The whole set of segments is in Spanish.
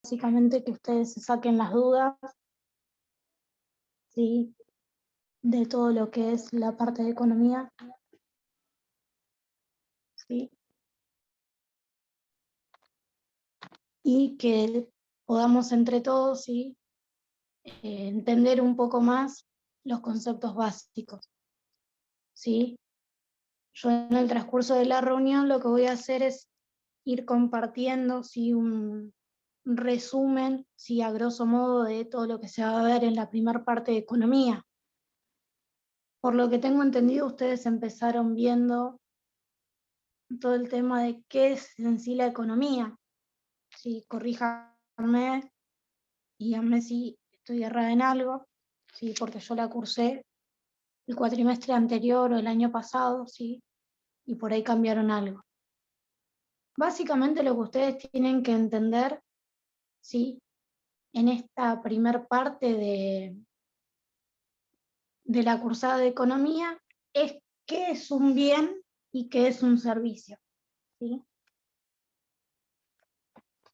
básicamente que ustedes se saquen las dudas, ¿sí?, de todo lo que es la parte de economía, ¿sí?, y que podamos entre todos, ¿sí?, entender un poco más los conceptos básicos, ¿sí? Yo en el transcurso de la reunión lo que voy a hacer es ir compartiendo, ¿sí?, un resumen, ¿sí?, a grosso modo de todo lo que se va a ver en la primera parte de economía. Por lo que tengo entendido, ustedes empezaron viendo todo el tema de qué es en sí la economía. Sí, corríjanme y díganme si estoy errada en algo, sí, porque yo la cursé el cuatrimestre anterior o el año pasado, sí, y por ahí cambiaron algo. Básicamente lo que ustedes tienen que entender, sí, en esta primer parte de la cursada de economía es qué es un bien y qué es un servicio, ¿sí?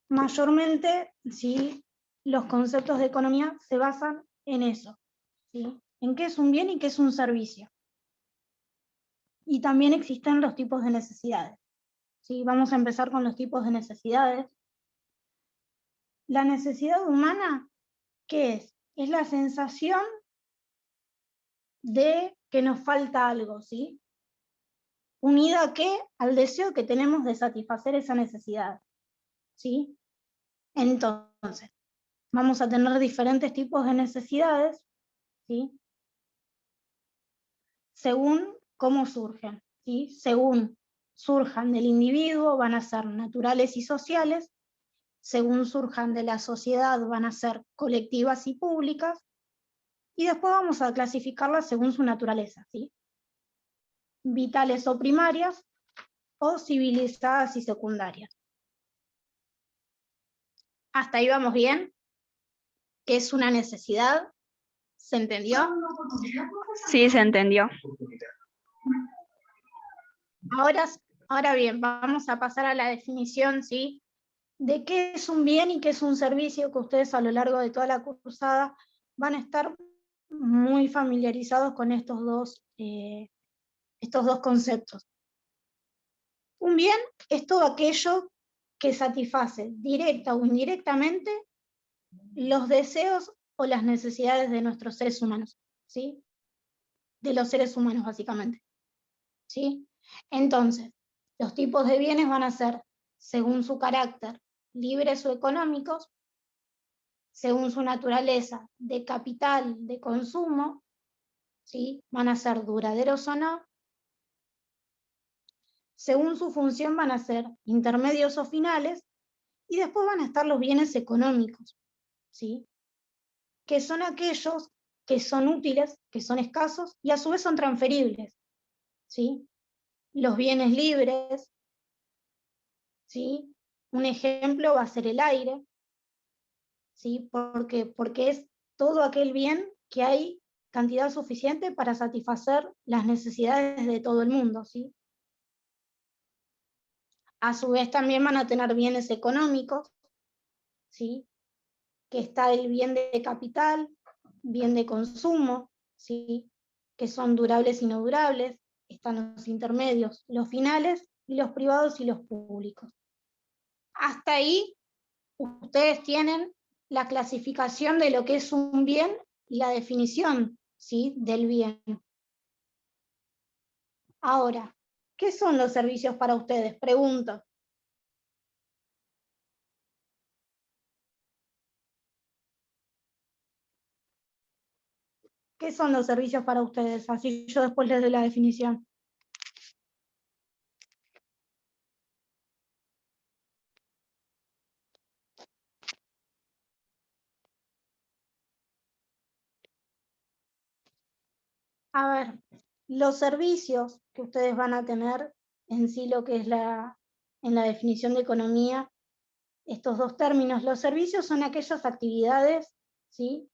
Mayormente, ¿sí?, los conceptos de economía se basan en eso, ¿sí?, en qué es un bien y qué es un servicio. Y también existen los tipos de necesidades, ¿sí? Vamos a empezar con los tipos de necesidades. La necesidad humana, ¿qué es? Es la sensación de que nos falta algo, ¿sí?, unida a qué? Al deseo que tenemos de satisfacer esa necesidad, ¿sí? Entonces, vamos a tener diferentes tipos de necesidades, ¿sí?, según cómo surgen, ¿sí? Según surjan del individuo, van a ser naturales y sociales; según surjan de la sociedad, van a ser colectivas y públicas; y después vamos a clasificarlas según su naturaleza, ¿sí? Vitales o primarias, o civilizadas y secundarias. ¿Hasta ahí vamos bien? ¿Qué es una necesidad? ¿Se entendió? Sí, se entendió. Ahora bien, vamos a pasar a la definición, ¿sí?, de qué es un bien y qué es un servicio, que ustedes a lo largo de toda la cursada van a estar muy familiarizados con estos dos conceptos. Un bien es todo aquello que satisface directa o indirectamente los deseos o las necesidades de nuestros seres humanos, ¿sí?, de los seres humanos básicamente, ¿sí? Entonces, los tipos de bienes van a ser, según su carácter, libres o económicos; según su naturaleza, de capital, de consumo, ¿sí?, van a ser duraderos o no; según su función, van a ser intermedios o finales; y después van a estar los bienes económicos, ¿sí?, que son aquellos que son útiles, que son escasos y a su vez son transferibles, ¿sí? Los bienes libres, ¿sí? Un ejemplo va a ser el aire, ¿sí? Porque es todo aquel bien que hay cantidad suficiente para satisfacer las necesidades de todo el mundo, ¿sí? A su vez también van a tener bienes económicos, ¿sí?, que está el bien de capital, bien de consumo, ¿sí?, que son durables y no durables; están los intermedios, los finales, y los privados y los públicos. Hasta ahí ustedes tienen la clasificación de lo que es un bien y la definición, ¿sí?, del bien. Ahora, ¿qué son los servicios para ustedes? Pregunto. ¿Qué son los servicios para ustedes? Así yo después les doy la definición. A ver, los servicios que ustedes van a tener en sí, lo que es en la definición de economía, estos dos términos: los servicios son aquellas actividades, ¿sí?,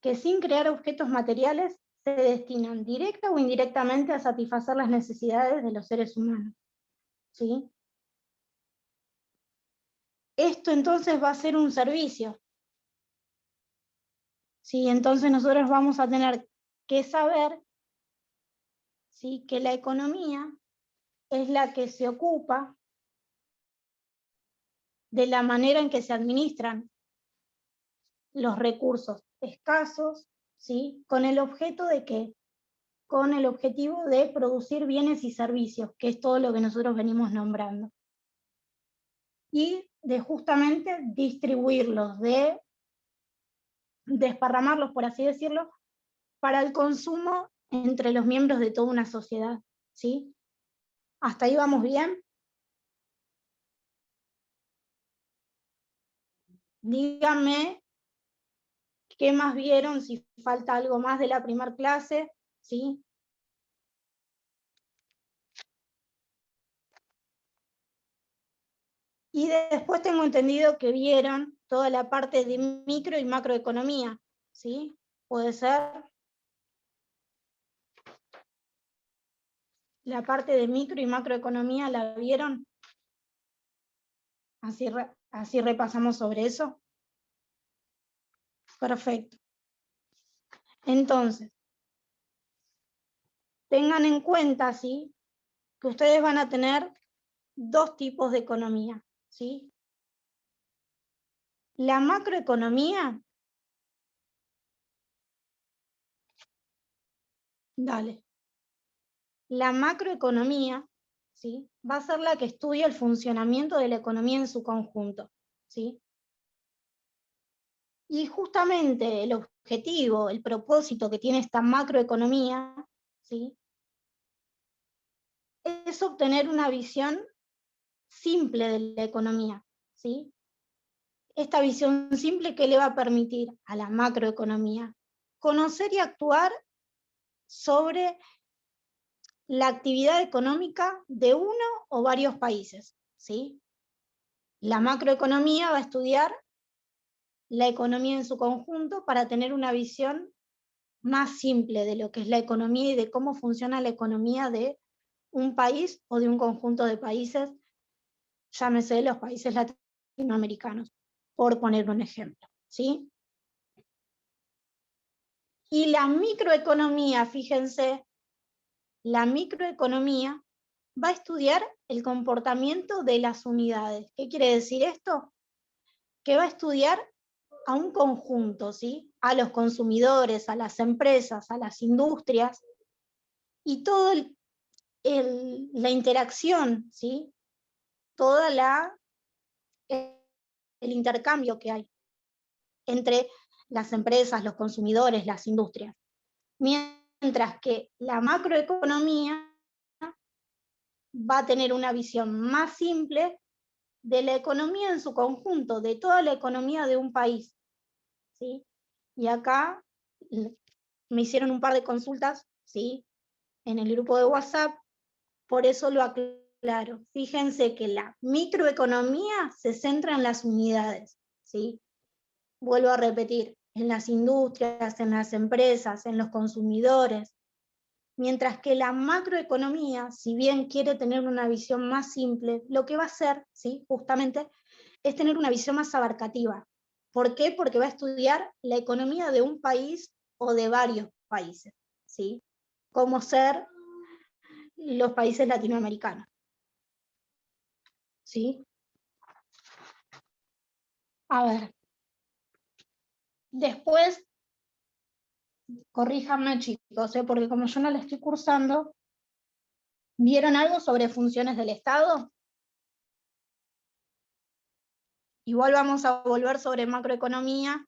que sin crear objetos materiales se destinan directa o indirectamente a satisfacer las necesidades de los seres humanos, ¿sí? Esto entonces va a ser un servicio. ¿Sí? Entonces nosotros vamos a tener que saber, ¿sí?, que la economía es la que se ocupa de la manera en que se administran los recursos escasos, ¿sí?, con el objeto de ¿qué? Con el objetivo de producir bienes y servicios, que es todo lo que nosotros venimos nombrando. Y de justamente distribuirlos, de desparramarlos, por así decirlo, para el consumo entre los miembros de toda una sociedad, ¿sí? ¿Hasta ahí vamos bien? Díganme qué más vieron, si falta algo más de la primera clase, ¿sí? Y después tengo entendido que vieron toda la parte de micro y macroeconomía, ¿sí? Puede ser la parte de micro y macroeconomía, ¿la vieron? Así repasamos sobre eso. Perfecto. Entonces, tengan en cuenta, ¿sí?, que ustedes van a tener dos tipos de economía, ¿sí? La macroeconomía, dale. La macroeconomía, ¿sí?, va a ser la que estudia el funcionamiento de la economía en su conjunto, ¿sí? Y justamente el objetivo, el propósito que tiene esta macroeconomía, ¿sí?, es obtener una visión simple de la economía, ¿sí? Esta visión simple que le va a permitir a la macroeconomía conocer y actuar sobre la actividad económica de uno o varios países, ¿sí? La macroeconomía va a estudiar la economía en su conjunto para tener una visión más simple de lo que es la economía y de cómo funciona la economía de un país o de un conjunto de países, llámese los países latinoamericanos, por poner un ejemplo, ¿sí? Y la microeconomía, fíjense, la microeconomía va a estudiar el comportamiento de las unidades. ¿Qué quiere decir esto? Que va a estudiar a un conjunto, ¿sí?, a los consumidores, a las empresas, a las industrias, y toda la interacción, ¿sí?, toda el intercambio que hay entre las empresas, los consumidores, las industrias. Mientras que la macroeconomía va a tener una visión más simple de la economía en su conjunto, de toda la economía de un país, ¿sí? Y acá me hicieron un par de consultas, ¿sí?, en el grupo de WhatsApp, por eso lo aclaro. Fíjense que la microeconomía se centra en las unidades, ¿sí? Vuelvo a repetir, en las industrias, en las empresas, en los consumidores, mientras que la macroeconomía, si bien quiere tener una visión más simple, lo que va a hacer, ¿sí?, justamente, es tener una visión más abarcativa. ¿Por qué? Porque va a estudiar la economía de un país o de varios países, ¿sí?, como ser los países latinoamericanos, ¿sí? A ver, después, corríjanme chicos, porque como yo no la estoy cursando, ¿vieron algo sobre funciones del Estado? Igual vamos a volver sobre macroeconomía,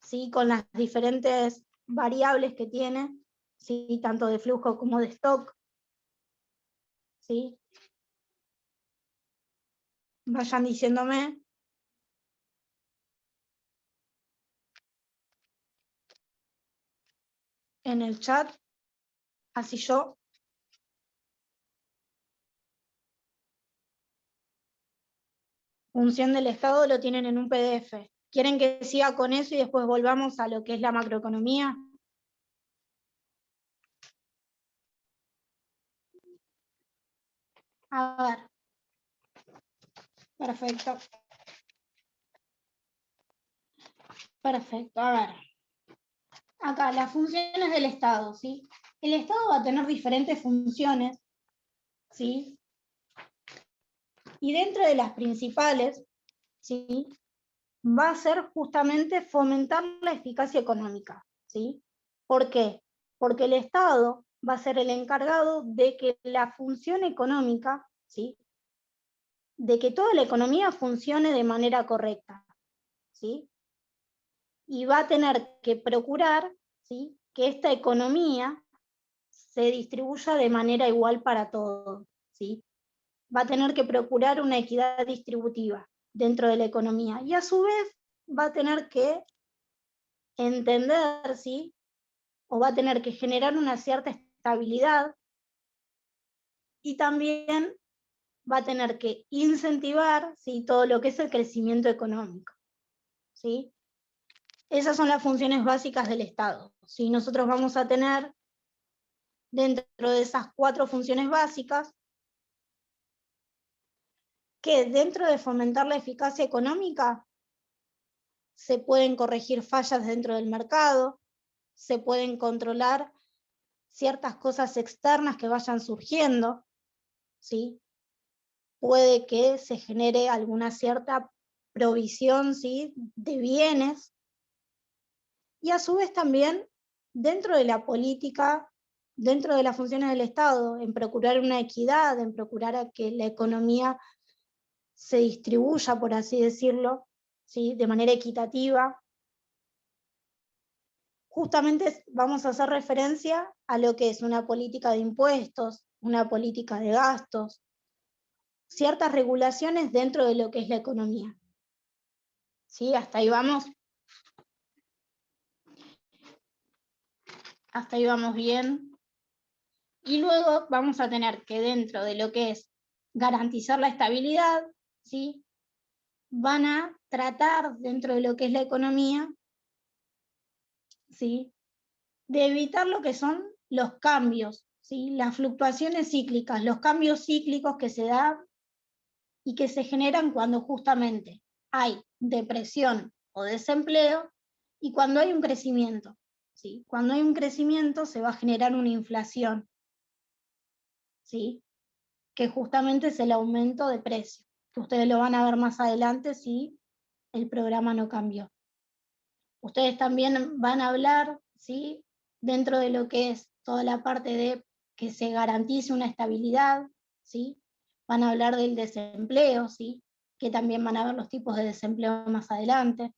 ¿sí?, con las diferentes variables que tiene, ¿sí?, tanto de flujo como de stock, ¿sí? Vayan diciéndome. En el chat, así yo. Función del Estado lo tienen en un PDF. ¿Quieren que siga con eso y después volvamos a lo que es la macroeconomía? A ver. Perfecto. Perfecto, a ver. Acá, las funciones del Estado, ¿sí? El Estado va a tener diferentes funciones, ¿sí? Y dentro de las principales, ¿sí? Va a ser justamente fomentar la eficacia económica, ¿sí? ¿Por qué? Porque el Estado va a ser el encargado de que la función económica, ¿sí? De que toda la economía funcione de manera correcta, ¿sí? Y va a tener que procurar, ¿sí? Que esta economía se distribuya de manera igual para todos, ¿sí? Va a tener que procurar una equidad distributiva dentro de la economía y a su vez va a tener que entender, ¿sí? O va a tener que generar una cierta estabilidad y también va a tener que incentivar, ¿sí? Todo lo que es el crecimiento económico, ¿sí? Esas son las funciones básicas del Estado. ¿Sí? Nosotros vamos a tener dentro de esas 4 funciones básicas que dentro de fomentar la eficacia económica se pueden corregir fallas dentro del mercado, se pueden controlar ciertas cosas externas que vayan surgiendo, ¿sí? Puede que se genere alguna cierta provisión, ¿sí? De bienes y a su vez también dentro de la política, dentro de las funciones del Estado, en procurar una equidad, en procurar a que la economía se distribuya, por así decirlo, ¿sí? De manera equitativa. Justamente vamos a hacer referencia a lo que es una política de impuestos, una política de gastos, ciertas regulaciones dentro de lo que es la economía. ¿Sí? Hasta ahí vamos. Hasta ahí vamos bien. Y luego vamos a tener que dentro de lo que es garantizar la estabilidad, ¿sí? Van a tratar dentro de lo que es la economía, ¿sí? De evitar lo que son los cambios, ¿sí? Las fluctuaciones cíclicas, los cambios cíclicos que se dan y que se generan cuando justamente hay depresión o desempleo y cuando hay un crecimiento, ¿sí? Cuando hay un crecimiento se va a generar una inflación, ¿sí? Que justamente es el aumento de precios, que ustedes lo van a ver más adelante si el programa no cambió. Ustedes también van a hablar, ¿sí? Dentro de lo que es toda la parte de que se garantice una estabilidad, ¿sí? Van a hablar del desempleo, ¿sí? Que también van a ver los tipos de desempleo más adelante.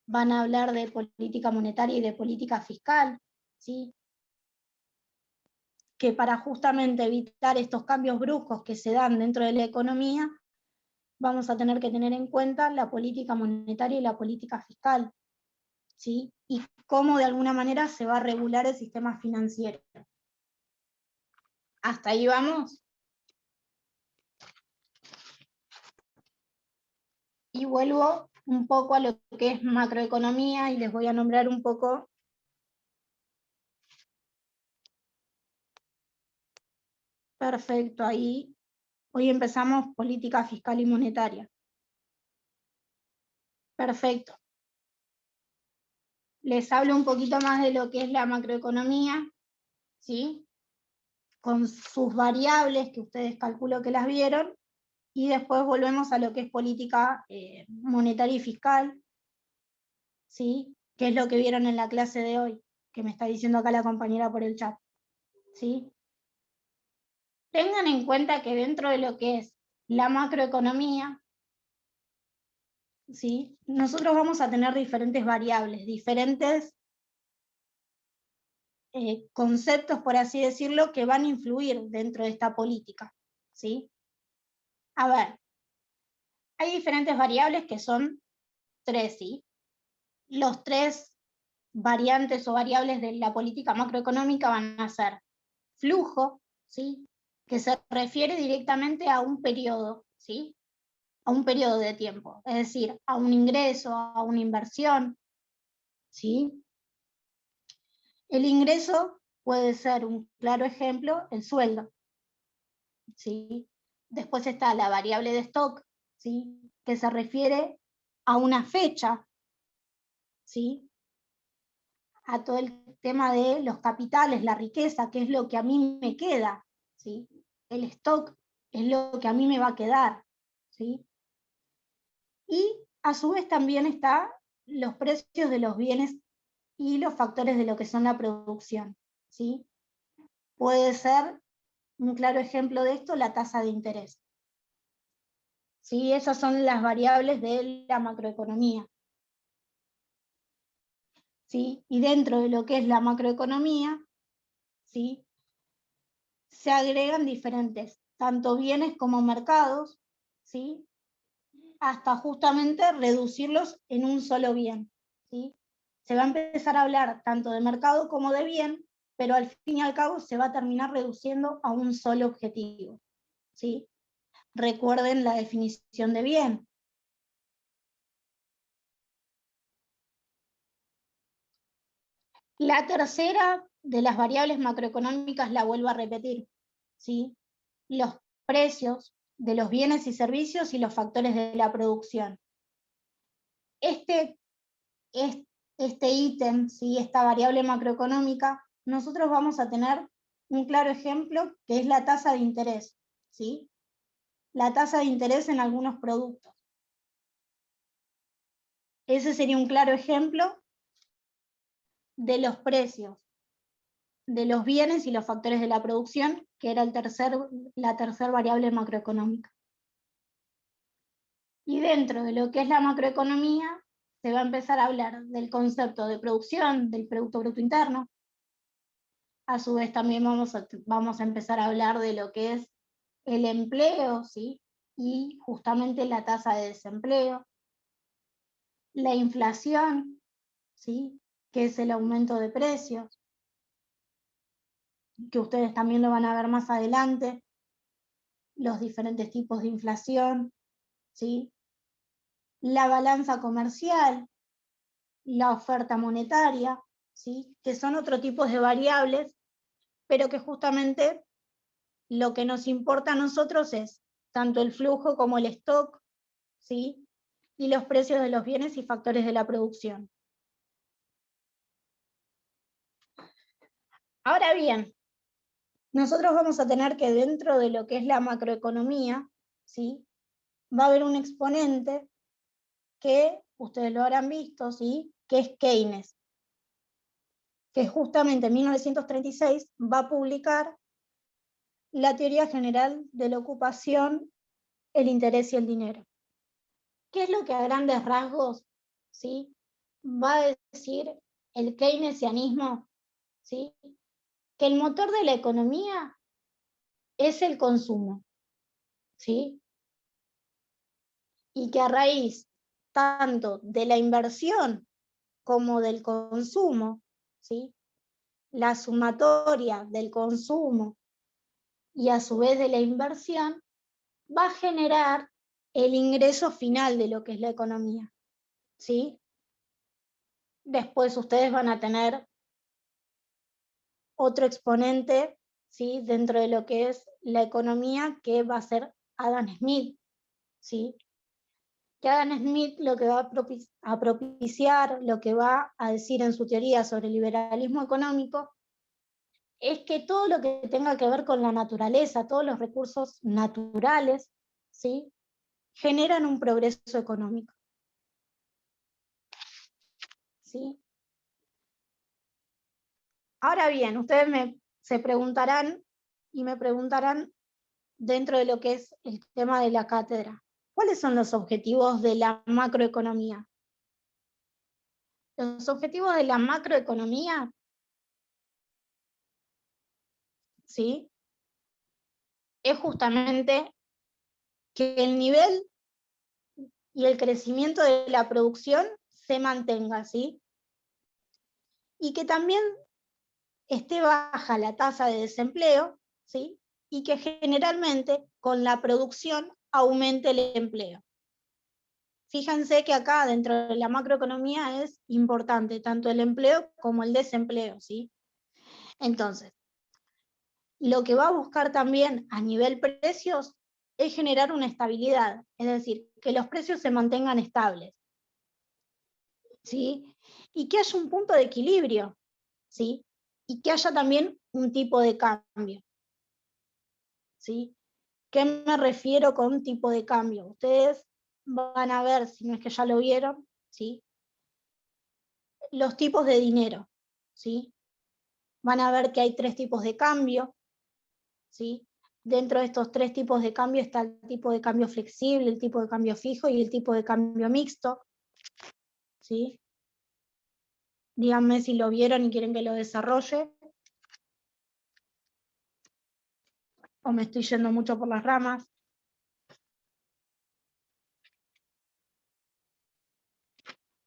Van a hablar de política monetaria y de política fiscal, ¿sí? Que para justamente evitar estos cambios bruscos que se dan dentro de la economía, vamos a tener que tener en cuenta la política monetaria y la política fiscal, ¿sí? Y cómo de alguna manera se va a regular el sistema financiero. ¿Hasta ahí vamos? Y vuelvo un poco a lo que es macroeconomía y les voy a nombrar un poco. Perfecto, ahí. Hoy empezamos política fiscal y monetaria. Perfecto. Les hablo un poquito más de lo que es la macroeconomía, ¿sí? Con sus variables, que ustedes calculo que las vieron, y después volvemos a lo que es política monetaria y fiscal, ¿sí? Que es lo que vieron en la clase de hoy, que me está diciendo acá la compañera por el chat, ¿sí? Tengan en cuenta que dentro de lo que es la macroeconomía, ¿sí? Nosotros vamos a tener diferentes variables, diferentes conceptos, por así decirlo, que van a influir dentro de esta política, ¿sí? A ver, hay diferentes variables que son 3, ¿sí? Los 3 variantes o variables de la política macroeconómica van a ser flujo, ¿sí? Que se refiere directamente a un periodo, ¿sí? A un periodo de tiempo, es decir, a un ingreso, a una inversión, ¿sí? El ingreso puede ser un claro ejemplo, el sueldo, ¿sí? Después está la variable de stock, ¿sí? Que se refiere a una fecha, ¿sí? A todo el tema de los capitales, la riqueza, que es lo que a mí me queda, ¿sí? El stock es lo que a mí me va a quedar, ¿sí? Y a su vez también están los precios de los bienes y los factores de lo que son la producción, ¿sí? Puede ser un claro ejemplo de esto la tasa de interés. ¿Sí? Esas son las variables de la macroeconomía. ¿Sí? Y dentro de lo que es la macroeconomía, ¿sí? Se agregan diferentes, tanto bienes como mercados, ¿sí? Hasta justamente reducirlos en un solo bien, ¿sí? Se va a empezar a hablar tanto de mercado como de bien, pero al fin y al cabo se va a terminar reduciendo a un solo objetivo, ¿sí? Recuerden la definición de bien. La tercera de las variables macroeconómicas la vuelvo a repetir, ¿sí? Los precios de los bienes y servicios y los factores de la producción. Este ítem, ¿sí? Esta variable macroeconómica, nosotros vamos a tener un claro ejemplo que es la tasa de interés, ¿sí? La tasa de interés en algunos productos. Ese sería un claro ejemplo de los precios de los bienes y los factores de la producción, que era la tercera variable macroeconómica. Y dentro de lo que es la macroeconomía, se va a empezar a hablar del concepto de producción, del Producto Bruto Interno. A su vez también vamos a empezar a hablar de lo que es el empleo, ¿sí? Y justamente la tasa de desempleo. La inflación, ¿sí? Que es el aumento de precios, que ustedes también lo van a ver más adelante, los diferentes tipos de inflación, ¿sí? La balanza comercial, la oferta monetaria, ¿sí? Que son otro tipo de variables, pero que justamente lo que nos importa a nosotros es tanto el flujo como el stock, ¿sí? Y los precios de los bienes y factores de la producción. Ahora bien, nosotros vamos a tener que dentro de lo que es la macroeconomía, ¿sí? Va a haber un exponente que ustedes lo habrán visto, ¿sí? Que es Keynes, que justamente en 1936 va a publicar la teoría general de la ocupación, el interés y el dinero. ¿Qué es lo que a grandes rasgos, ¿sí? Va a decir el keynesianismo? ¿Sí? Que el motor de la economía es el consumo, ¿sí? Y que a raíz tanto de la inversión como del consumo, ¿sí? La sumatoria del consumo y a su vez de la inversión va a generar el ingreso final de lo que es la economía, ¿sí? Después ustedes van a tener otro exponente, ¿sí? Dentro de lo que es la economía, que va a ser Adam Smith, ¿sí? Que Adam Smith lo que va a propiciar, lo que va a decir en su teoría sobre el liberalismo económico, es que todo lo que tenga que ver con la naturaleza, todos los recursos naturales, ¿sí? Generan un progreso económico, ¿sí? Ahora bien, ustedes se preguntarán y me preguntarán dentro de lo que es el tema de la cátedra, ¿cuáles son los objetivos de la macroeconomía? Los objetivos de la macroeconomía, ¿sí? Es justamente que el nivel y el crecimiento de la producción se mantenga, ¿sí? Y que también esté baja la tasa de desempleo, ¿sí? Y que generalmente con la producción aumente el empleo. Fíjense que acá dentro de la macroeconomía es importante tanto el empleo como el desempleo, ¿sí? Entonces, lo que va a buscar también a nivel precios es generar una estabilidad, es decir, que los precios se mantengan estables, ¿sí? y que haya un punto de equilibrio, ¿sí? Y que haya también un tipo de cambio, ¿sí? ¿Qué me refiero con tipo de cambio? Ustedes van a ver, si no es que ya lo vieron, ¿sí? Los tipos de dinero, ¿sí? Van a ver que hay 3 tipos de cambio, ¿sí? Dentro de estos 3 tipos de cambio está el tipo de cambio flexible, el tipo de cambio fijo y el tipo de cambio mixto, ¿sí? Díganme si lo vieron y quieren que lo desarrolle, o me estoy yendo mucho por las ramas.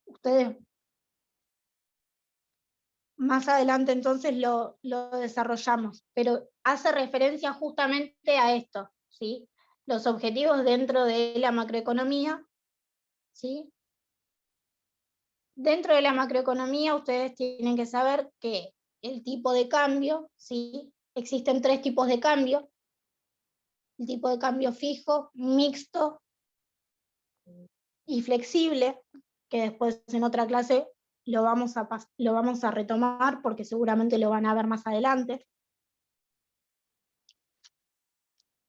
Ustedes más adelante entonces lo desarrollamos, pero hace referencia justamente a esto, ¿sí? Los objetivos dentro de la macroeconomía, ¿sí? Dentro de la macroeconomía ustedes tienen que saber que el tipo de cambio, ¿sí? Existen 3 tipos de cambio: el tipo de cambio fijo, mixto y flexible, que después en otra clase lo vamos a retomar porque seguramente lo van a ver más adelante,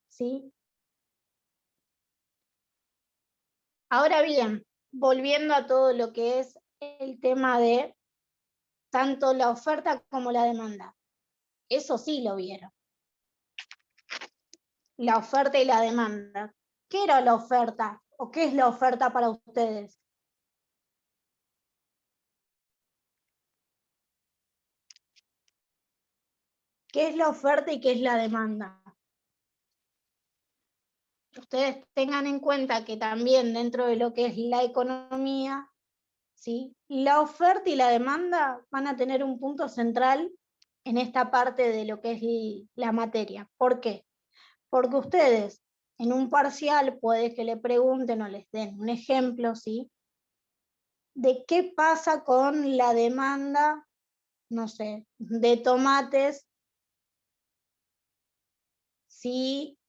¿sí? Ahora bien, volviendo a todo lo que es el tema de tanto la oferta como la demanda, eso sí lo vieron. La oferta y la demanda. ¿Qué era la oferta? ¿O qué es la oferta para ustedes? ¿Qué es la oferta y qué es la demanda? Ustedes tengan en cuenta que también dentro de lo que es la economía, ¿sí? La oferta y la demanda van a tener un punto central en esta parte de lo que es la materia. ¿Por qué? Porque ustedes en un parcial puede que le pregunten o les den un ejemplo, ¿sí? De qué pasa con la demanda, no sé, de tomates si,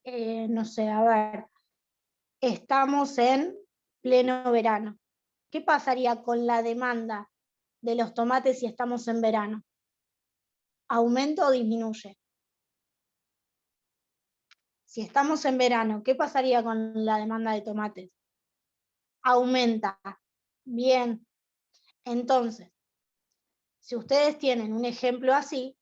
no sé, a ver, estamos en pleno verano. ¿Qué pasaría con la demanda de los tomates si estamos en verano? ¿Aumenta o disminuye? Si estamos en verano, ¿qué pasaría con la demanda de tomates? Aumenta. Bien. Entonces, si ustedes tienen un ejemplo así,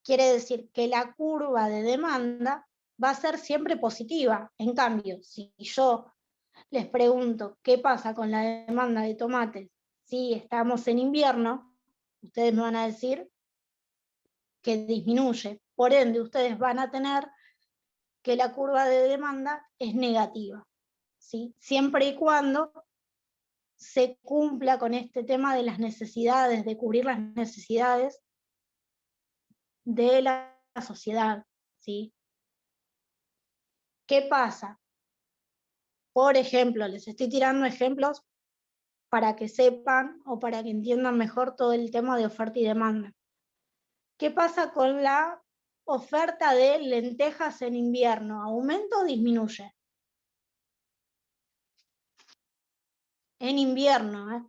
quiere decir que la curva de demanda va a ser siempre positiva. En cambio, si yo les pregunto qué pasa con la demanda de tomates si estamos en invierno, ustedes me van a decir que disminuye. Por ende, ustedes van a tener que la curva de demanda es negativa, ¿sí? Siempre y cuando se cumpla con este tema de las necesidades, de cubrir las necesidades de la sociedad, ¿sí? ¿Qué pasa? Por ejemplo, les estoy tirando ejemplos para que sepan o para que entiendan mejor todo el tema de oferta y demanda. ¿Qué pasa con la oferta de lentejas en invierno? ¿Aumenta o disminuye? En invierno, ¿eh?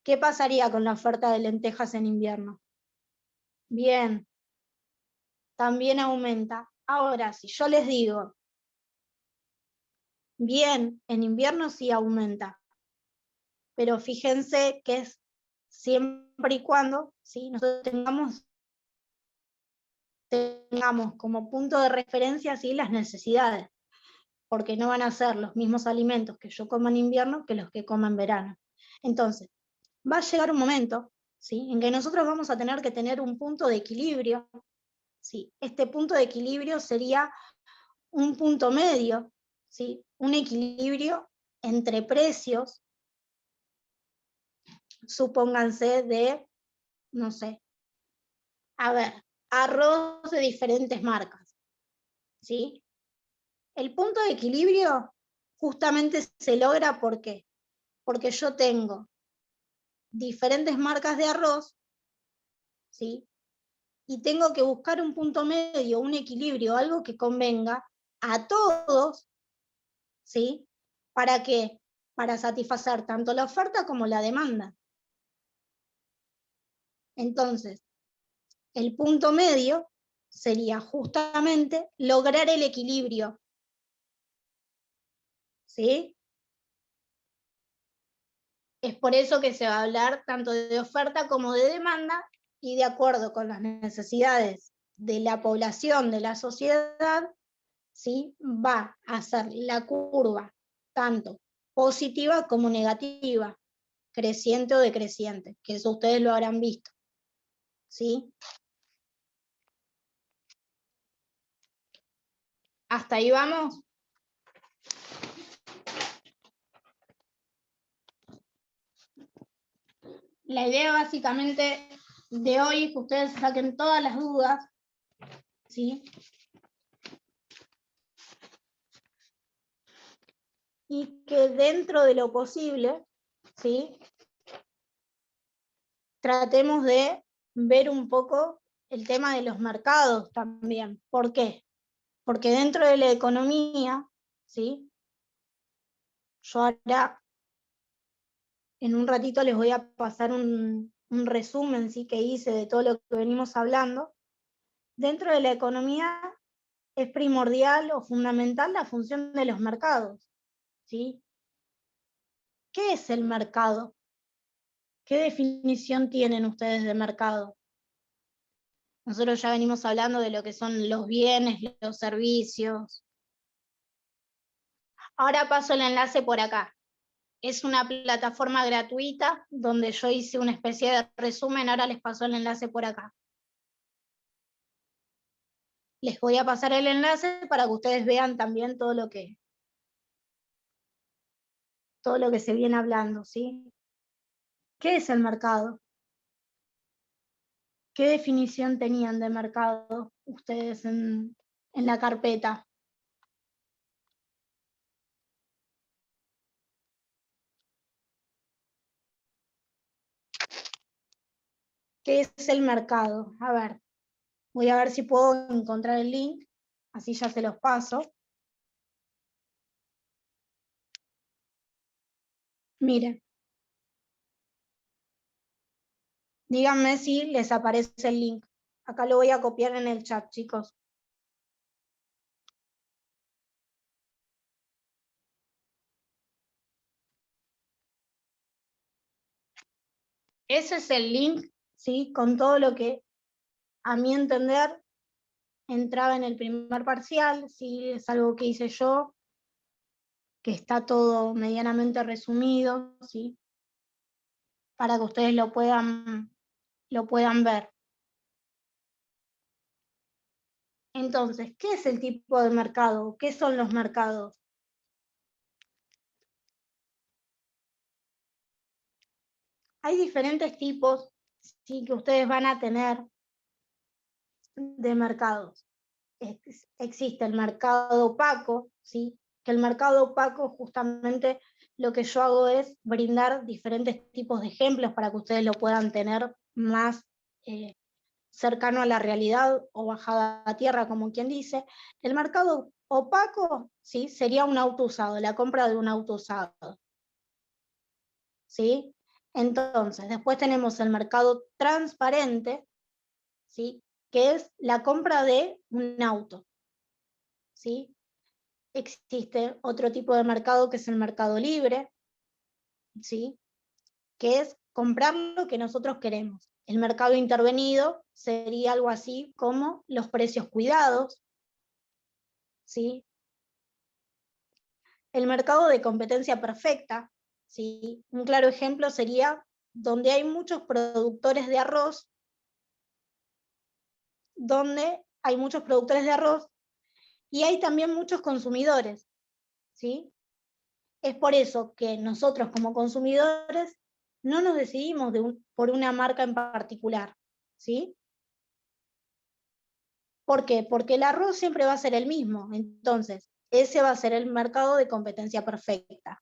¿Qué pasaría con la oferta de lentejas en invierno? Bien, también aumenta. Ahora, si yo les digo, bien, en invierno sí aumenta, pero fíjense que es siempre y cuando, ¿sí? Nosotros tengamos como punto de referencia, ¿sí? Las necesidades, porque no van a ser los mismos alimentos que yo coma en invierno que los que coma en verano. Entonces, va a llegar un momento, ¿sí? En que nosotros vamos a tener que tener un punto de equilibrio, ¿sí? Este punto de equilibrio sería un punto medio, ¿sí? Un equilibrio entre precios, supónganse de, no sé, a ver, arroz de diferentes marcas, ¿sí? El punto de equilibrio justamente se logra, ¿por qué? Porque yo tengo diferentes marcas de arroz, ¿sí? Y tengo que buscar un punto medio, un equilibrio, algo que convenga a todos, ¿sí? ¿Para qué? Para satisfacer tanto la oferta como la demanda. Entonces, el punto medio sería justamente lograr el equilibrio, ¿sí? Es por eso que se va a hablar tanto de oferta como de demanda, y de acuerdo con las necesidades de la población, de la sociedad, ¿sí? Va a ser la curva tanto positiva como negativa, creciente o decreciente, que eso ustedes lo habrán visto, ¿sí? ¿Hasta ahí vamos? La idea básicamente de hoy es que ustedes saquen todas las dudas, ¿sí? Y que dentro de lo posible, ¿sí? Tratemos de ver un poco el tema de los mercados también. ¿Por qué? Porque dentro de la economía, ¿sí? Yo ahora, en un ratito, les voy a pasar un resumen, ¿sí? Que hice de todo lo que venimos hablando. Dentro de la economía es primordial o fundamental la función de los mercados, ¿sí? ¿Qué es el mercado? ¿Qué definición tienen ustedes de mercado? Nosotros ya venimos hablando de lo que son los bienes, los servicios. Ahora paso el enlace por acá. Es una plataforma gratuita donde yo hice una especie de resumen, ahora les paso el enlace por acá. Les voy a pasar el enlace para que ustedes vean también todo lo que se viene hablando, ¿sí? ¿Qué es el mercado? ¿Qué definición tenían de mercado ustedes en la carpeta? ¿Qué es el mercado? A ver, voy a ver si puedo encontrar el link, así ya se los paso. Miren, díganme si les aparece el link. Acá lo voy a copiar en el chat, chicos. Ese es el link, ¿sí? Con todo lo que, a mi entender, entraba en el primer parcial, ¿sí? Es algo que hice yo, que está todo medianamente resumido, ¿sí? Para que ustedes lo puedan ver. Entonces, ¿qué es el tipo de mercado? ¿Qué son los mercados? Hay diferentes tipos, ¿sí? Que ustedes van a tener de mercados. Existe el mercado opaco, ¿sí? Que el mercado opaco justamente lo que yo hago es brindar diferentes tipos de ejemplos para que ustedes lo puedan tener más cercano a la realidad o bajada a tierra, como quien dice. El mercado opaco, ¿sí? Sería un auto usado, la compra de un auto usado, ¿sí? Entonces, después tenemos el mercado transparente, ¿sí? Que es la compra de un auto, ¿sí? Existe otro tipo de mercado que es el mercado libre, ¿sí? Que es comprar lo que nosotros queremos. El mercado intervenido sería algo así como los precios cuidados, ¿sí? El mercado de competencia perfecta, ¿sí? Un claro ejemplo sería donde hay muchos productores de arroz, y hay también muchos consumidores, ¿sí? Es por eso que nosotros como consumidores no nos decidimos por una marca en particular, ¿sí? ¿Por qué? Porque el arroz siempre va a ser el mismo, entonces ese va a ser el mercado de competencia perfecta.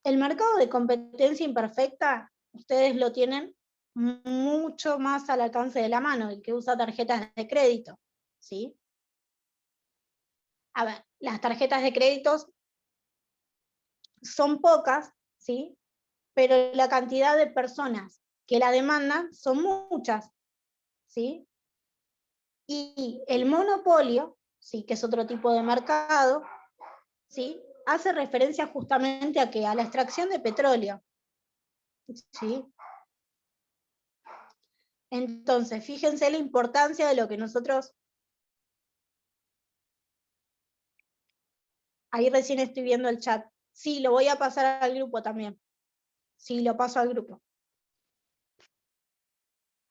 El mercado de competencia imperfecta, ustedes lo tienen mucho más al alcance de la mano, el que usa tarjetas de crédito, ¿sí? A ver, las tarjetas de créditos son pocas, ¿sí? Pero la cantidad de personas que la demandan son muchas, ¿sí? Y el monopolio, ¿sí? Que es otro tipo de mercado, ¿sí? Hace referencia justamente a que a la extracción de petróleo, ¿sí? Entonces, fíjense la importancia de lo que nosotros... Ahí recién estoy viendo el chat. Sí, lo voy a pasar al grupo también. Sí, lo paso al grupo.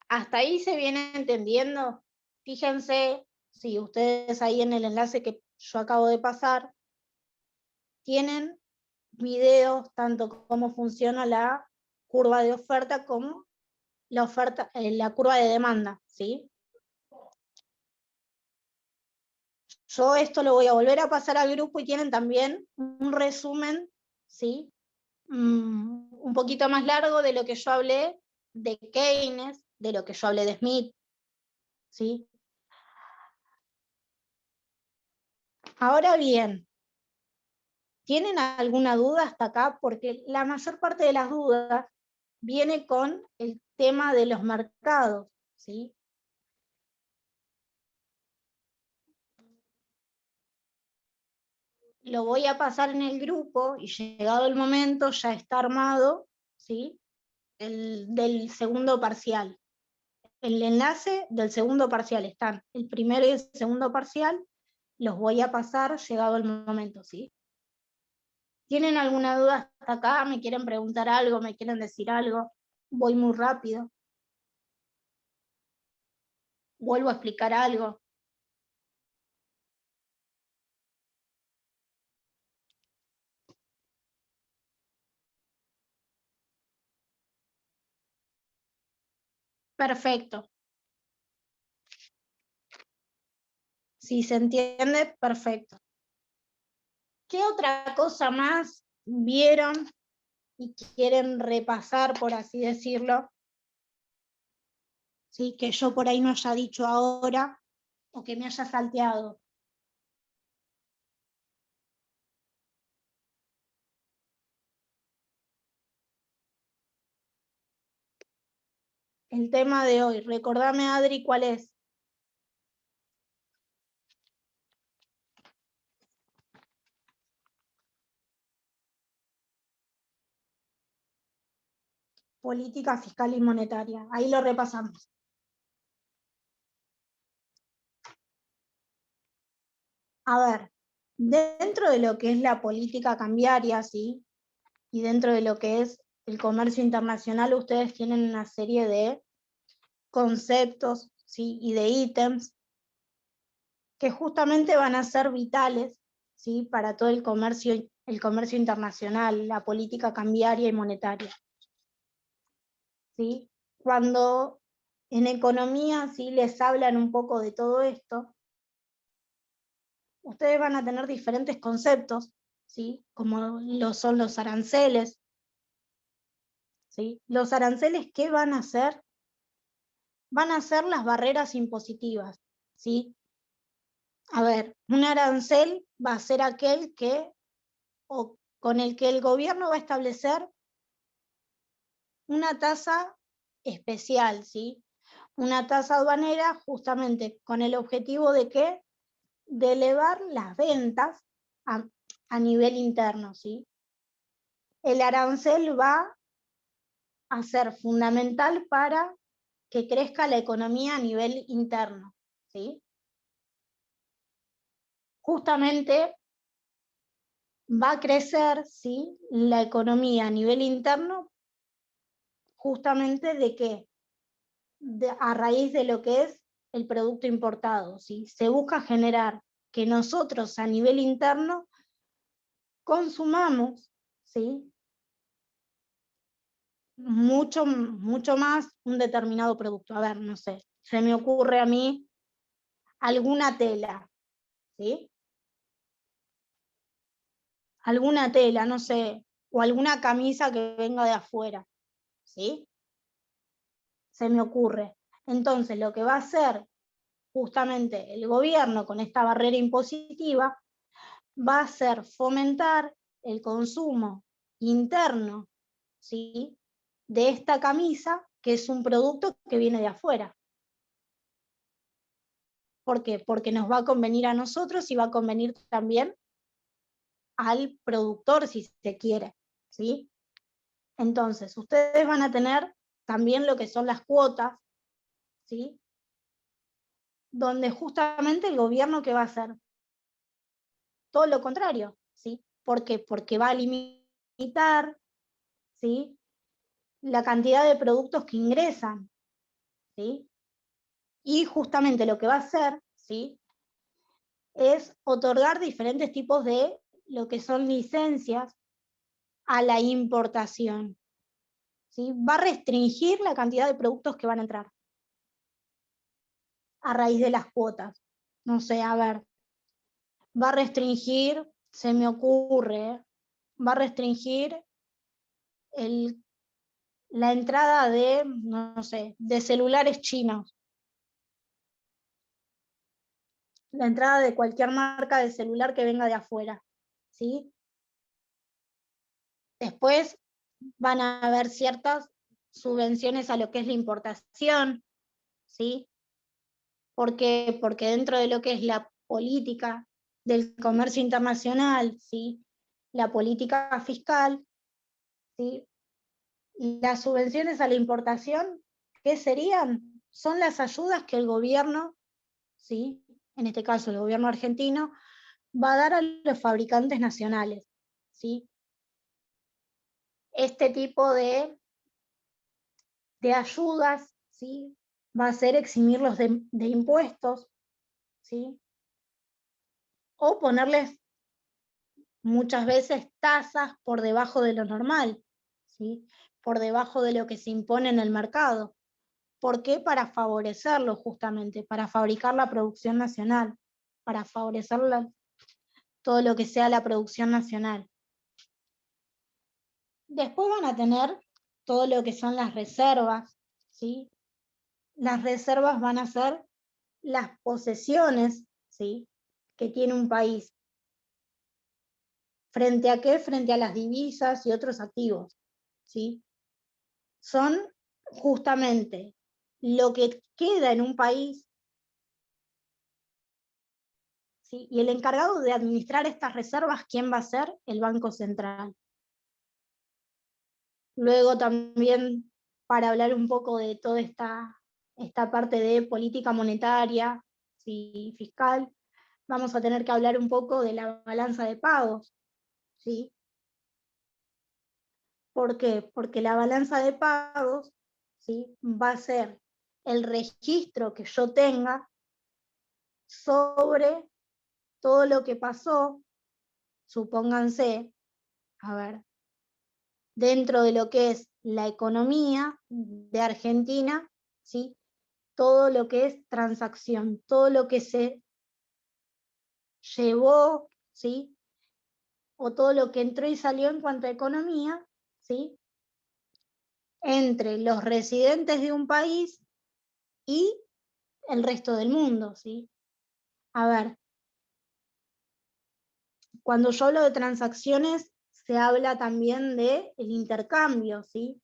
¿Hasta ahí se viene entendiendo? Fíjense, si ustedes ahí en el enlace que yo acabo de pasar, tienen videos tanto cómo funciona la curva de oferta como la curva de demanda, ¿sí? Yo esto lo voy a volver a pasar al grupo y tienen también un resumen, ¿sí? Un poquito más largo de lo que yo hablé de Keynes, de lo que yo hablé de Smith, ¿sí? Ahora bien, ¿tienen alguna duda hasta acá? Porque la mayor parte de las dudas viene con el tema de los mercados, ¿sí? Lo voy a pasar en el grupo y llegado el momento ya está armado, ¿sí? Del segundo parcial. El enlace del segundo parcial están el primero y el segundo parcial, los voy a pasar llegado el momento, ¿sí? ¿Tienen alguna duda hasta acá? ¿Me quieren preguntar algo? ¿Me quieren decir algo? Voy muy rápido. ¿Vuelvo a explicar algo? Perfecto. Si se entiende, perfecto. ¿Qué otra cosa más vieron y quieren repasar, por así decirlo? ¿Sí? Que yo por ahí no haya dicho ahora o que me haya salteado. El tema de hoy, recordame, Adri, ¿cuál es? Política fiscal y monetaria. Ahí lo repasamos. A ver, dentro de lo que es la política cambiaria, ¿sí? Y dentro de lo que es el comercio internacional, ustedes tienen una serie de conceptos, ¿sí? Y de ítems que justamente van a ser vitales, ¿sí? Para todo el comercio internacional, la política cambiaria y monetaria, ¿sí? Cuando en economía, ¿sí? Les hablan un poco de todo esto, ustedes van a tener diferentes conceptos, ¿sí? Como lo son los aranceles, ¿sí? Los aranceles, ¿qué van a hacer? Van a ser las barreras impositivas, ¿sí? A ver, un arancel va a ser aquel que, o con el que el gobierno va a establecer una tasa especial, ¿sí? Una tasa aduanera justamente con el objetivo de ¿qué? De elevar las ventas a nivel interno, ¿sí? El arancel va a ser fundamental para que crezca la economía a nivel interno, ¿sí? Justamente va a crecer, ¿sí? La economía a nivel interno, justamente de qué? A raíz de lo que es el producto importado, ¿sí? Se busca generar que nosotros a nivel interno consumamos, ¿sí? Mucho más un determinado producto. A ver, no sé, se me ocurre a mí alguna tela, ¿sí? Alguna tela, no sé, o alguna camisa que venga de afuera, ¿sí? Se me ocurre. Entonces, lo que va a hacer justamente el gobierno con esta barrera impositiva va a ser fomentar el consumo interno, ¿sí?, de esta camisa, que es un producto que viene de afuera. ¿Por qué? Porque nos va a convenir a nosotros y va a convenir también al productor, si se quiere, ¿sí? Entonces, ustedes van a tener también lo que son las cuotas, ¿sí?, donde justamente el gobierno, ¿qué va a hacer? Todo lo contrario, ¿sí? ¿Por qué? Porque va a limitar, ¿sí?, la cantidad de productos que ingresan, ¿sí? Y justamente lo que va a hacer, ¿sí?, es otorgar diferentes tipos de lo que son licencias a la importación, ¿sí? Va a restringir la cantidad de productos que van a entrar a raíz de las cuotas. No sé, a ver, va a restringir, se me ocurre, va a restringir la entrada de, no sé, de celulares chinos, la entrada de cualquier marca de celular que venga de afuera, ¿sí? Después van a haber ciertas subvenciones a lo que es la importación, ¿sí? ¿Por qué? Porque dentro de lo que es la política del comercio internacional, ¿sí?, la política fiscal, ¿sí?, las subvenciones a la importación, ¿qué serían? Son las ayudas que el gobierno, ¿sí?, en este caso el gobierno argentino, va a dar a los fabricantes nacionales, ¿sí? Este tipo de ayudas, ¿sí?, va a ser eximirlos de impuestos, ¿sí?, o ponerles muchas veces tasas por debajo de lo normal, ¿sí?, por debajo de lo que se impone en el mercado. ¿Por qué? Para favorecerlo justamente, para fabricar la producción nacional, para favorecer todo lo que sea la producción nacional. Después van a tener todo lo que son las reservas, ¿sí? Las reservas van a ser las posesiones, ¿sí?, que tiene un país. ¿Frente a qué? Frente a las divisas y otros activos, ¿sí? Son justamente lo que queda en un país, ¿sí? Y el encargado de administrar estas reservas, ¿quién va a ser? El Banco Central. Luego también, para hablar un poco de toda esta parte de política monetaria, ¿sí?, fiscal, vamos a tener que hablar un poco de la balanza de pagos, ¿sí? ¿Por qué? Porque la balanza de pagos, ¿sí?, va a ser el registro que yo tenga sobre todo lo que pasó, supónganse, a ver, dentro de lo que es la economía de Argentina, ¿sí?, todo lo que es transacción, todo lo que se llevó, ¿sí?, o todo lo que entró y salió en cuanto a economía, ¿sí?, entre los residentes de un país y el resto del mundo, ¿sí? A ver, cuando yo hablo de transacciones, se habla también de el intercambio, ¿sí?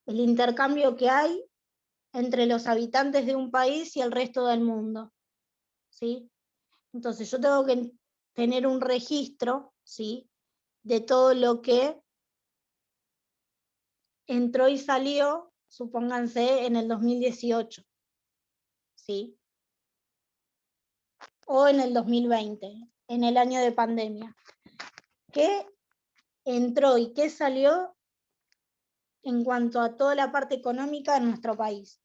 El intercambio que hay entre los habitantes de un país y el resto del mundo, ¿sí? Entonces yo tengo que tener un registro, ¿sí?, de todo lo que entró y salió, supónganse, en el 2018, ¿sí? O en el 2020, en el año de pandemia. ¿Qué entró y qué salió en cuanto a toda la parte económica de nuestro país?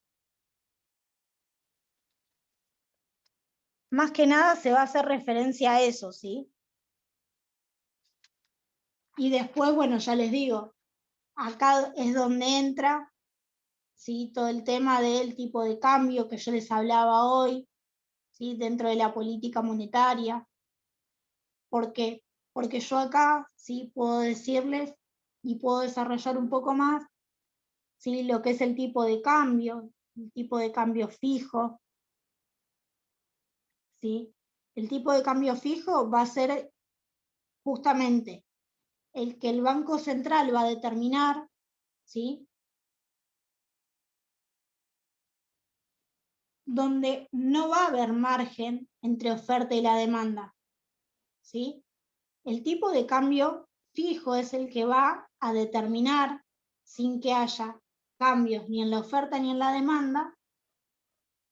Más que nada se va a hacer referencia a eso, ¿sí? Y después, bueno, ya les digo, acá es donde entra, ¿sí?, todo el tema del tipo de cambio que yo les hablaba hoy, ¿sí?, dentro de la política monetaria. ¿Por qué? Porque yo acá, ¿sí?, puedo decirles y puedo desarrollar un poco más, ¿sí?, lo que es el tipo de cambio fijo, ¿sí? El tipo de cambio fijo va a ser justamente el que el Banco Central va a determinar, ¿sí? Donde no va a haber margen entre oferta y la demanda, ¿sí? El tipo de cambio fijo es el que va a determinar, sin que haya cambios ni en la oferta ni en la demanda,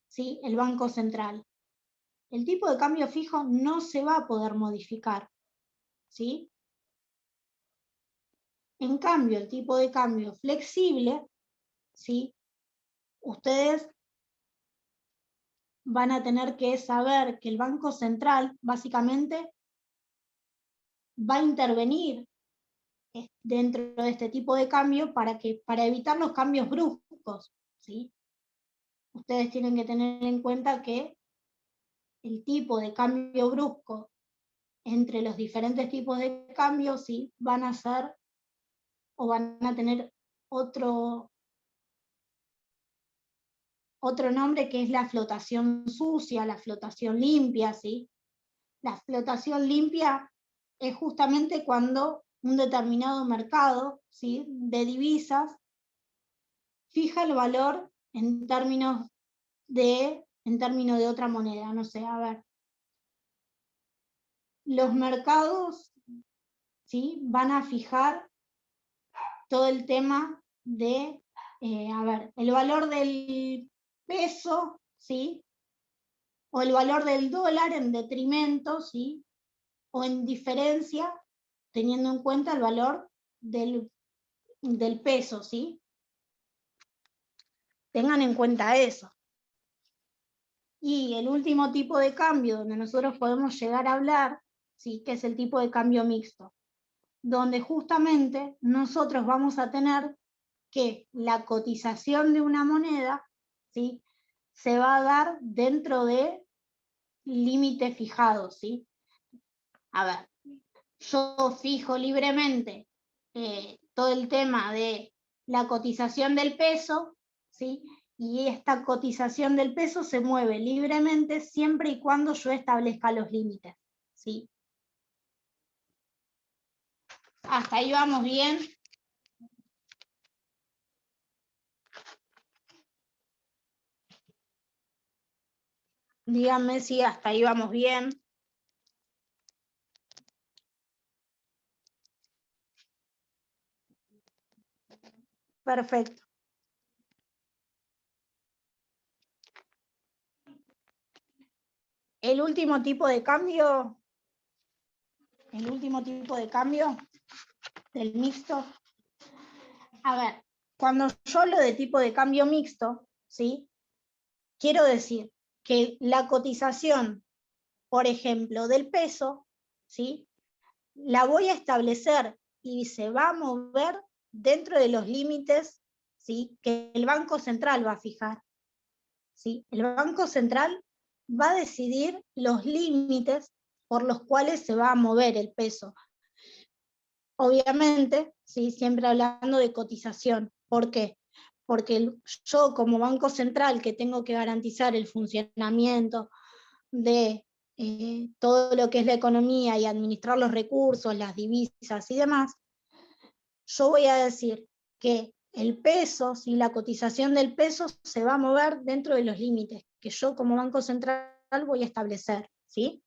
¿sí? El Banco Central. El tipo de cambio fijo no se va a poder modificar, ¿sí? En cambio, el tipo de cambio flexible, ¿sí? Ustedes van a tener que saber que el Banco Central básicamente va a intervenir dentro de este tipo de cambio para evitar los cambios bruscos, ¿sí? Ustedes tienen que tener en cuenta que el tipo de cambio brusco entre los diferentes tipos de cambio, ¿sí? Van a ser o van a tener otro nombre, que es la flotación sucia, la flotación limpia, ¿sí? La flotación limpia es justamente cuando un determinado mercado, ¿sí? De divisas fija el valor en términos de otra moneda. No sé, a ver. Los mercados, ¿sí? Van a fijar todo el tema de, a ver, el valor del peso, ¿sí? O el valor del dólar en detrimento, ¿sí? O en diferencia, teniendo en cuenta el valor del peso, ¿sí? Tengan en cuenta eso. Y el último tipo de cambio donde nosotros podemos llegar a hablar, ¿sí? Que es el tipo de cambio mixto, donde justamente nosotros vamos a tener que la cotización de una moneda, ¿sí? Se va a dar dentro de límites fijados, ¿sí? A ver, yo fijo libremente todo el tema de la cotización del peso, ¿sí? Y esta cotización del peso se mueve libremente siempre y cuando yo establezca los límites, ¿sí? ¿Hasta ahí vamos bien? Díganme si hasta ahí vamos bien. Perfecto. El último tipo de cambio del mixto. A ver, cuando yo hablo de tipo de cambio mixto, ¿sí? Quiero decir que la cotización, por ejemplo, del peso, ¿sí? La voy a establecer y se va a mover dentro de los límites, ¿sí? Que el Banco Central va a fijar, ¿sí? El Banco Central va a decidir los límites por los cuales se va a mover el peso. Obviamente, ¿sí? Siempre hablando de cotización. ¿Por qué? Porque yo como Banco Central, que tengo que garantizar el funcionamiento de todo lo que es la economía y administrar los recursos, las divisas y demás, yo voy a decir que el peso, si la cotización del peso se va a mover dentro de los límites que yo como Banco Central voy a establecer, ¿sí?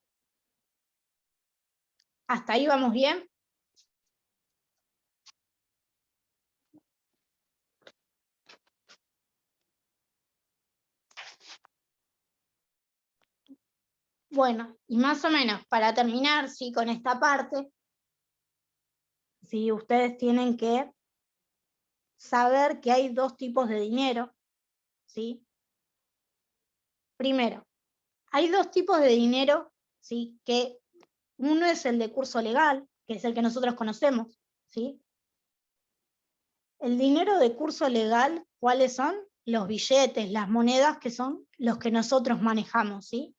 ¿Hasta ahí vamos bien? Bueno, y más o menos, para terminar, sí, con esta parte, sí, ustedes tienen que saber que hay dos tipos de dinero, ¿sí? Primero, hay dos tipos de dinero, ¿sí? Que uno es el de curso legal, que es el que nosotros conocemos, ¿sí? El dinero de curso legal, ¿cuáles son? Los billetes, las monedas, que son los que nosotros manejamos, ¿sí?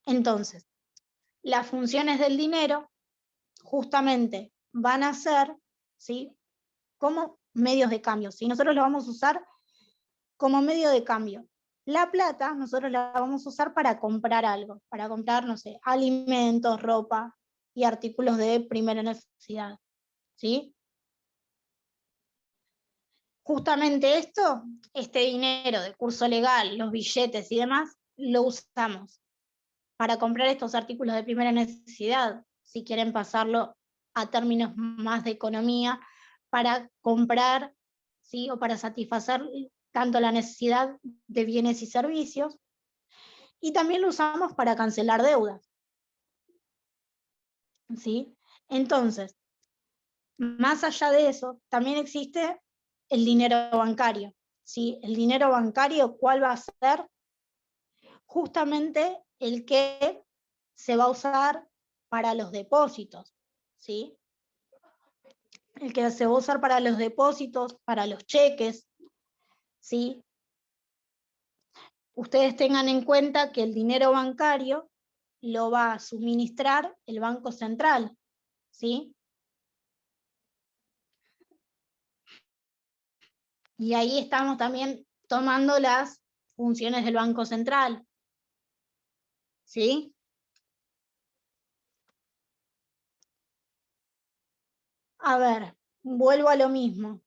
Entonces, las funciones del dinero justamente van a ser, ¿sí? Como medios de cambio, ¿sí? Nosotros lo vamos a usar como medio de cambio. La plata nosotros la vamos a usar para comprar algo, para comprar, no sé, alimentos, ropa, y artículos de primera necesidad, ¿sí? Justamente esto, este dinero de curso legal, los billetes y demás, lo usamos para comprar estos artículos de primera necesidad, si quieren pasarlo a términos más de economía, para comprar, ¿sí? O para satisfacer tanto la necesidad de bienes y servicios, y también lo usamos para cancelar deudas, ¿sí? Entonces, más allá de eso, también existe el dinero bancario, ¿sí? El dinero bancario, ¿cuál va a ser? Justamente el que se va a usar para los depósitos, ¿sí? El que se va a usar para los depósitos, para los cheques, ¿sí? Ustedes tengan en cuenta que el dinero bancario lo va a suministrar el Banco Central, ¿sí? Y ahí estamos también tomando las funciones del Banco Central, ¿sí? A ver, vuelvo a lo mismo.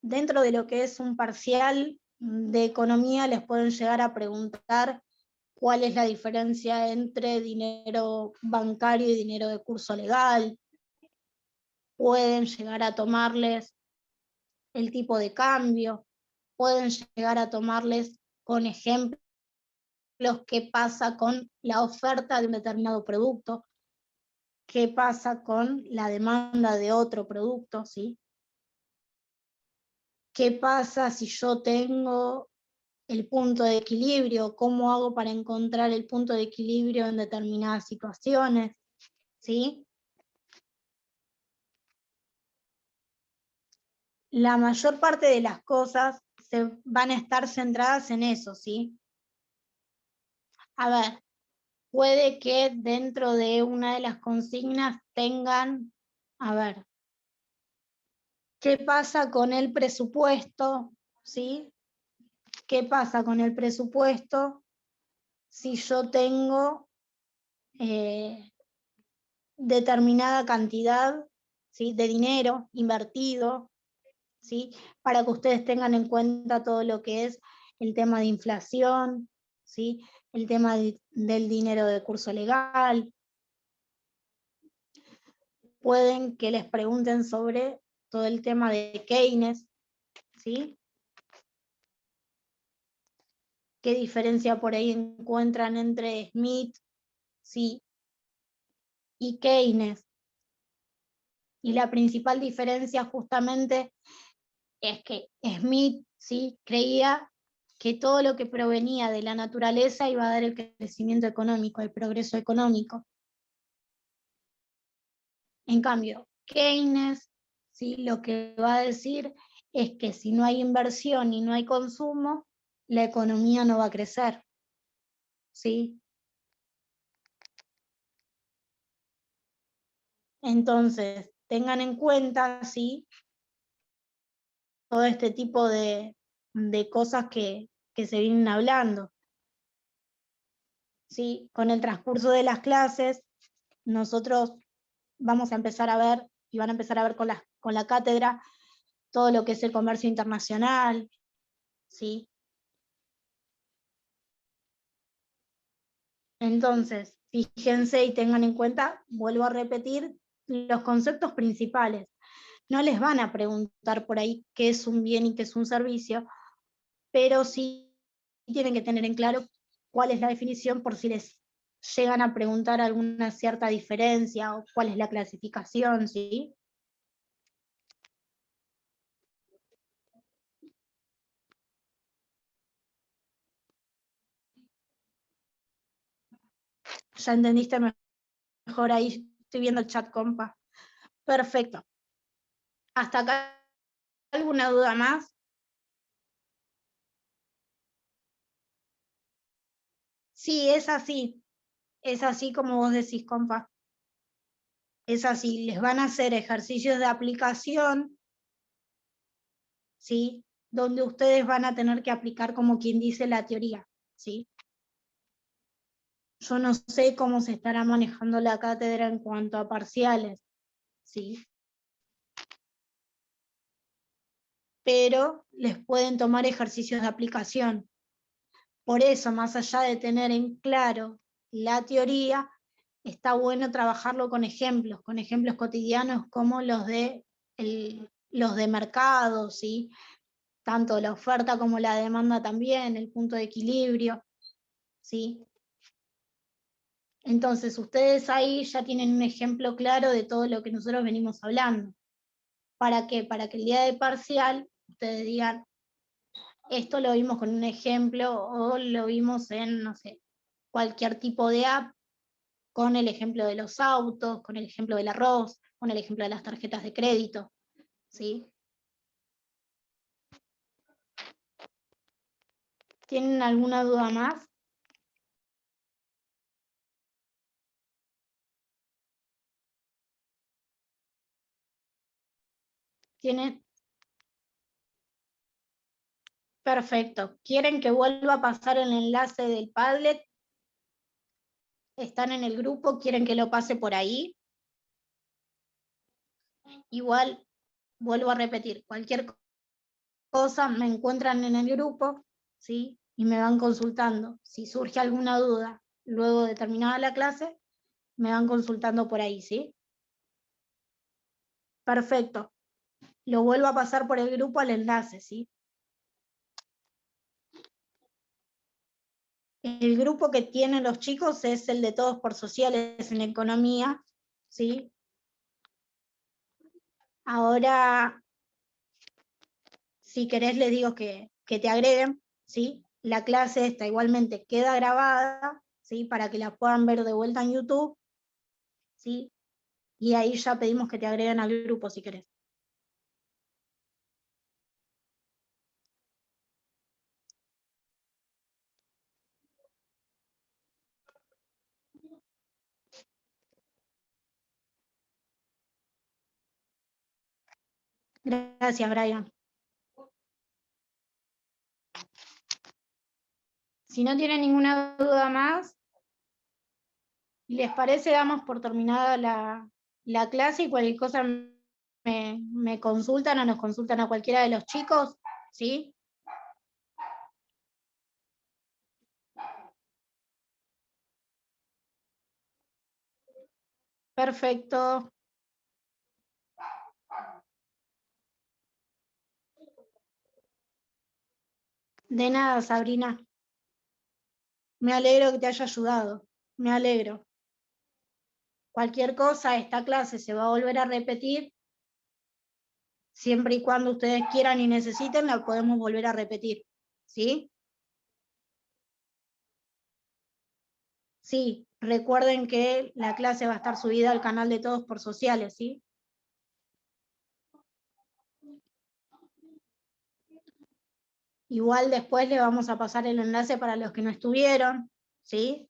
Dentro de lo que es un parcial de economía les pueden llegar a preguntar cuál es la diferencia entre dinero bancario y dinero de curso legal. Pueden llegar a tomarles el tipo de cambio, pueden llegar a tomarles con ejemplos qué pasa con la oferta de un determinado producto, qué pasa con la demanda de otro producto, ¿sí? ¿Qué pasa si yo tengo el punto de equilibrio? ¿Cómo hago para encontrar el punto de equilibrio en determinadas situaciones? ¿Sí? La mayor parte de las cosas se van a estar centradas en eso, ¿sí? A ver, puede que dentro de una de las consignas tengan, a ver, ¿qué pasa con el presupuesto? ¿Sí? ¿Qué pasa con el presupuesto si yo tengo determinada cantidad, ¿sí? De dinero invertido, ¿sí? Para que ustedes tengan en cuenta todo lo que es el tema de inflación, ¿sí? El tema del dinero de curso legal. Pueden que les pregunten sobre todo el tema de Keynes, ¿sí? ¿Qué diferencia por ahí encuentran entre Smith, ¿sí? Y Keynes? Y la principal diferencia justamente es que Smith, ¿sí? Creía que todo lo que provenía de la naturaleza iba a dar el crecimiento económico, el progreso económico. En cambio, Keynes, ¿sí? Lo que va a decir es que si no hay inversión y no hay consumo, la economía no va a crecer, ¿sí? Entonces, tengan en cuenta, ¿sí? Todo este tipo de cosas que se vienen hablando, ¿sí? Con el transcurso de las clases, nosotros vamos a empezar a ver, y van a empezar a ver con la cátedra, todo lo que es el comercio internacional, ¿sí? Entonces, fíjense y tengan en cuenta, vuelvo a repetir, los conceptos principales. No les van a preguntar por ahí qué es un bien y qué es un servicio, pero sí tienen que tener en claro cuál es la definición por si les llegan a preguntar alguna cierta diferencia o cuál es la clasificación, ¿sí? ¿Ya entendiste mejor ahí? Estoy viendo el chat, compa. Perfecto. ¿Hasta acá alguna duda más? Sí, es así como vos decís, compa. Es así, les van a hacer ejercicios de aplicación, ¿sí? Donde ustedes van a tener que aplicar como quien dice la teoría, ¿sí? Yo no sé cómo se estará manejando la cátedra en cuanto a parciales, ¿sí? Pero les pueden tomar ejercicios de aplicación. Por eso, más allá de tener en claro la teoría, está bueno trabajarlo con ejemplos cotidianos como los de mercado, ¿sí? Tanto la oferta como la demanda también, el punto de equilibrio, ¿sí? Entonces, ustedes ahí ya tienen un ejemplo claro de todo lo que nosotros venimos hablando. ¿Para qué? Para que el día de parcial ustedes digan, esto lo vimos con un ejemplo o lo vimos en, no sé, cualquier tipo de app, con el ejemplo de los autos, con el ejemplo del arroz, con el ejemplo de las tarjetas de crédito, ¿sí? ¿Tienen alguna duda más? ¿Tienen? Perfecto. ¿Quieren que vuelva a pasar el enlace del Padlet? ¿Están en el grupo? ¿Quieren que lo pase por ahí? Igual, vuelvo a repetir, cualquier cosa me encuentran en el grupo, ¿sí? Y me van consultando. Si surge alguna duda luego de terminada la clase, me van consultando por ahí, ¿sí? Perfecto. Lo vuelvo a pasar por el grupo al enlace, ¿sí? El grupo que tienen los chicos es el de Todos por Sociales en Economía, ¿sí? Ahora, si querés, les digo que te agreguen, ¿sí? La clase esta igualmente queda grabada, ¿sí? Para que la puedan ver de vuelta en YouTube, ¿sí? Y ahí ya pedimos que te agreguen al grupo si querés. Gracias, Brian. Si no tienen ninguna duda más, ¿les parece? Damos por terminada la clase y cualquier cosa me consultan o nos consultan a cualquiera de los chicos, ¿sí? Perfecto. De nada, Sabrina. Me alegro que te haya ayudado. Me alegro. Cualquier cosa, esta clase se va a volver a repetir. Siempre y cuando ustedes quieran y necesiten, la podemos volver a repetir. ¿Sí? Sí, recuerden que la clase va a estar subida al canal de Todos por Sociales, ¿sí? Igual después le vamos a pasar el enlace para los que no estuvieron, ¿sí?